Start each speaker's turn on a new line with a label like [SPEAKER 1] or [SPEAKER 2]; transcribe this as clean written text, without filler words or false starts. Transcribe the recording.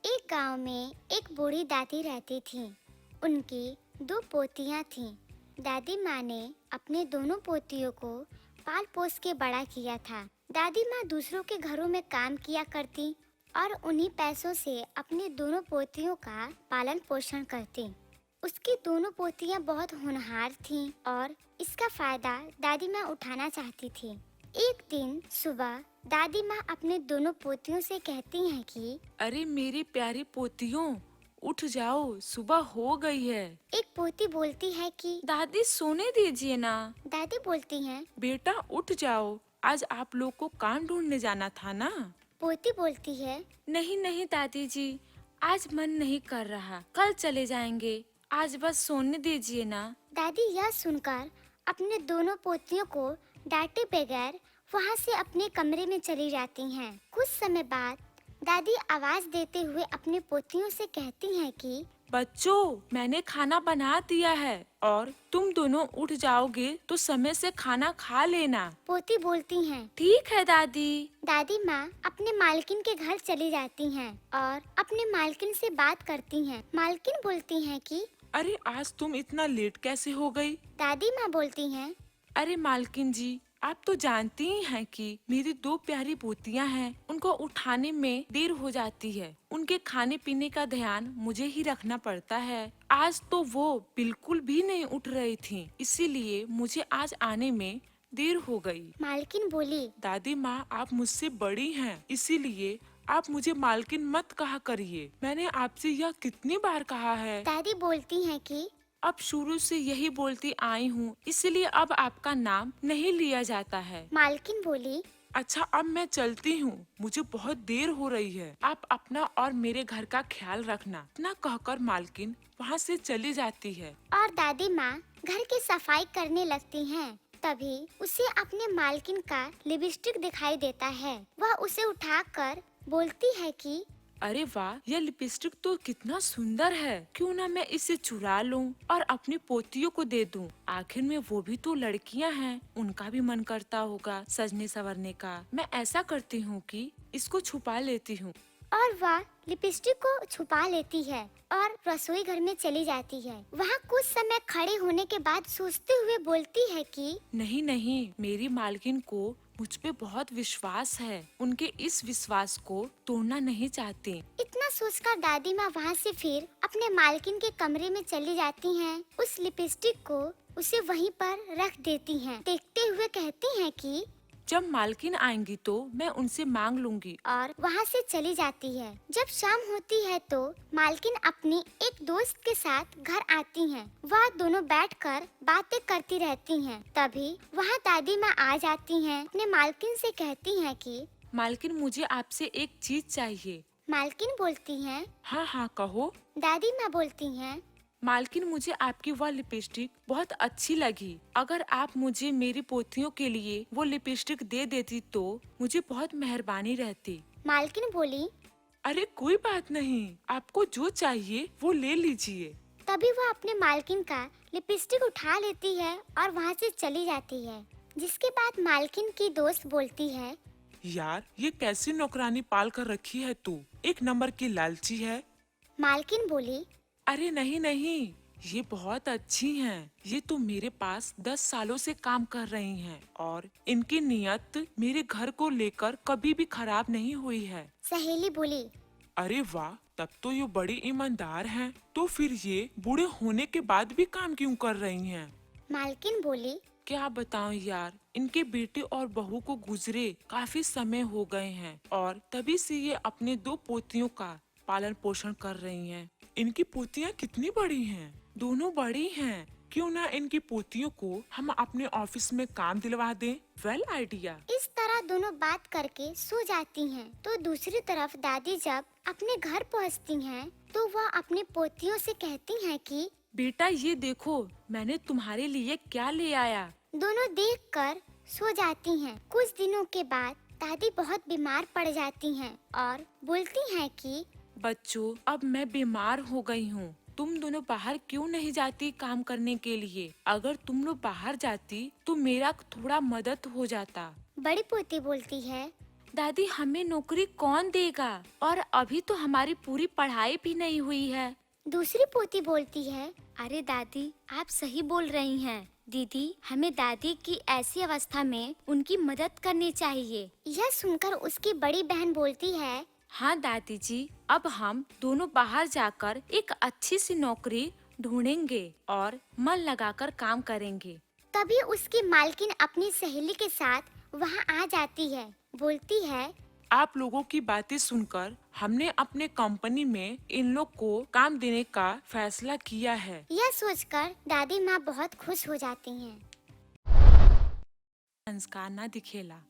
[SPEAKER 1] एक गांव में एक बूढ़ी दादी रहती थी। उनकी दो पोतियां थीं। दादी माँ ने अपने दोनों पोतियों को पाल पोस के बड़ा किया था। दादी माँ दूसरों के घरों में काम किया करती और उन्हीं पैसों से अपनी दोनों पोतियों का पालन पोषण करती। उसकी दोनों पोतियां बहुत होनहार थीं और इसका फायदा दादी माँ उठाना चाहती थी। एक दिन सुबह दादी माँ अपने दोनों पोतियों से कहती हैं कि
[SPEAKER 2] अरे मेरी प्यारी पोतियों, उठ जाओ, सुबह हो गई है।
[SPEAKER 1] एक पोती बोलती है कि
[SPEAKER 2] दादी सोने दीजिए ना।
[SPEAKER 1] दादी बोलती हैं।
[SPEAKER 2] बेटा उठ जाओ, आज आप लोग को काम ढूंढने जाना था ना।
[SPEAKER 1] पोती बोलती है।
[SPEAKER 2] नहीं नहीं दादी जी, आज मन नहीं कर रहा, कल चले जाएंगे, आज बस सोने दीजिए ना।
[SPEAKER 1] दादी यह सुनकर अपने दोनों पोतियों को डांटे बगैर वहाँ से अपने कमरे में चली जाती हैं। कुछ समय बाद दादी आवाज देते हुए अपने पोतियों से कहती हैं कि
[SPEAKER 2] बच्चों, मैंने खाना बना दिया है और तुम दोनों उठ जाओगे तो समय से खाना खा लेना।
[SPEAKER 1] पोती बोलती हैं।
[SPEAKER 2] ठीक है दादी।
[SPEAKER 1] दादी माँ अपने मालकिन के घर चली जाती हैं और अपने मालकिन से बात करती हैं। मालकिन बोलती हैं कि
[SPEAKER 2] अरे आज तुम इतना लेट कैसे हो गई?
[SPEAKER 1] दादी माँ बोलती हैं।
[SPEAKER 2] अरे मालकिन जी, आप तो जानती ही हैं कि मेरी दो प्यारी पोतियां हैं, उनको उठाने में देर हो जाती है। उनके खाने पीने का ध्यान मुझे ही रखना पड़ता है। आज तो वो बिल्कुल भी नहीं उठ रही थीं, इसीलिए मुझे आज आने में देर हो गई।
[SPEAKER 1] मालकिन बोली।
[SPEAKER 2] दादी माँ, आप मुझसे बड़ी हैं, इसीलिए आप मुझे मालकिन मत कहा करिए। मैंने आपसे यह कितनी बार कहा है।
[SPEAKER 1] दादी बोलती हैं कि
[SPEAKER 2] अब शुरू से यही बोलती आई हूँ, इसलिए अब आपका नाम नहीं लिया जाता है।
[SPEAKER 1] मालकिन बोली।
[SPEAKER 2] अच्छा, अब मैं चलती हूँ, मुझे बहुत देर हो रही है। आप अपना और मेरे घर का ख्याल रखना। इतना कहकर मालकिन वहाँ से चली जाती है।
[SPEAKER 1] और दादी माँ घर की सफाई करने लगती हैं। तभी उसे अपने मालकिन का लिपस्टिक दिखाई देता है। वह उसे उठाकर बोलती है कि
[SPEAKER 2] अरे वाह, यह लिपस्टिक तो कितना सुंदर है। क्यों ना मैं इसे चुरा लूं और अपनी पोतियों को दे दूं। आखिर में वो भी तो लड़कियां हैं, उनका भी मन करता होगा सजने संवरने का। मैं ऐसा करती हूँ कि इसको छुपा लेती हूँ।
[SPEAKER 1] और वह लिपस्टिक को छुपा लेती है और रसोई घर में चली जाती है। वहाँ कुछ समय खड़े होने के बाद सोचते हुए बोलती है कि
[SPEAKER 2] नहीं नहीं, मेरी मालकिन को मुझ पे बहुत विश्वास है, उनके इस विश्वास को तोड़ना नहीं चाहती।
[SPEAKER 1] इतना सोचकर दादी माँ वहाँ से फिर अपने मालकिन के कमरे में चली जाती हैं। उस लिपस्टिक को उसे वहीं पर रख देती हैं। देखते हुए कहती हैं कि
[SPEAKER 2] जब मालकिन आएंगी तो मैं उनसे मांग लूंगी।
[SPEAKER 1] और वहाँ से चली जाती है। जब शाम होती है तो मालकिन अपनी एक दोस्त के साथ घर आती हैं। वह दोनों बैठकर बातें करती रहती हैं। तभी वहाँ दादी माँ आ जाती हैं। अपने मालकिन से कहती हैं कि
[SPEAKER 2] मालकिन, मुझे आपसे एक चीज चाहिए।
[SPEAKER 1] मालकिन बोलती हैं।
[SPEAKER 2] हाँ हाँ कहो।
[SPEAKER 1] दादी माँ बोलती हैं।
[SPEAKER 2] मालकिन, मुझे आपकी वह लिपस्टिक बहुत अच्छी लगी। अगर आप मुझे मेरी पोतियों के लिए वो लिपस्टिक दे देती तो मुझे बहुत मेहरबानी रहती।
[SPEAKER 1] मालकिन बोली।
[SPEAKER 2] अरे कोई बात नहीं, आपको जो चाहिए वो ले लीजिए।
[SPEAKER 1] तभी वह अपने मालकिन का लिपस्टिक उठा लेती है और वहाँ से चली जाती है। जिसके बाद मालकिन की दोस्त बोलती है।
[SPEAKER 2] यार, ये कैसी नौकरानी पाल कर रखी है तू, एक नंबर की लालची है।
[SPEAKER 1] मालकिन बोली।
[SPEAKER 2] अरे नहीं नहीं, ये बहुत अच्छी हैं। ये तो मेरे पास 10 सालों से काम कर रही हैं और इनकी नियत मेरे घर को लेकर कभी भी खराब नहीं हुई है।
[SPEAKER 1] सहेली बोली।
[SPEAKER 2] अरे वाह, तब तो ये बड़ी ईमानदार हैं। तो फिर ये बूढ़े होने के बाद भी काम क्यों कर रही हैं?
[SPEAKER 1] मालकिन बोली।
[SPEAKER 2] क्या बताऊं यार, इनके बेटे और बहू को गुजरे काफी समय हो गए हैं और तभी से ये अपने दो पोतियों का पालन पोषण कर रही हैं। इनकी पोतियां कितनी बड़ी हैं? दोनों बड़ी हैं। क्यों ना इनकी पोतियों को हम अपने ऑफिस में काम दिलवा दें? Well idea.
[SPEAKER 1] इस तरह दोनों बात करके सो जाती हैं। तो दूसरी तरफ दादी जब अपने घर पहुंचती हैं, तो वह अपने पोतियों से कहती हैं कि
[SPEAKER 2] बेटा ये देखो, मैंने तुम्हारे लिए क्या ले आया।
[SPEAKER 1] दोनों देखकर सो जाती हैं। कुछ दिनों के बाद दादी बहुत बीमार पड़ जाती हैं और बोलती हैं कि
[SPEAKER 2] बच्चों, अब मैं बीमार हो गई हूँ। तुम दोनों बाहर क्यों नहीं जाती काम करने के लिए? अगर तुम लोग बाहर जाती तो मेरा थोड़ा मदद हो जाता।
[SPEAKER 1] बड़ी पोती बोलती है।
[SPEAKER 3] दादी हमें नौकरी कौन देगा? और अभी तो हमारी पूरी पढ़ाई भी नहीं हुई है।
[SPEAKER 1] दूसरी पोती बोलती है, अरे दादी, आप सही बोल रही हैं। दीदी, हमें दादी की ऐसी अवस्था में उनकी मदद करनी चाहिए। यह सुनकर उसकी बड़ी बहन बोलती है,
[SPEAKER 3] हाँ दादी जी, अब हम दोनों बाहर जाकर एक अच्छी सी नौकरी ढूंढेंगे और मन लगाकर काम करेंगे।
[SPEAKER 1] तभी उसकी मालकिन अपनी सहेली के साथ वहाँ आ जाती है। बोलती है,
[SPEAKER 2] आप लोगों की बातें सुनकर हमने अपने कंपनी में इन लोग को काम देने का फैसला किया है।
[SPEAKER 1] यह सोचकर दादी माँ बहुत खुश हो जाती हैं।
[SPEAKER 3] संस्कार न दिखेला।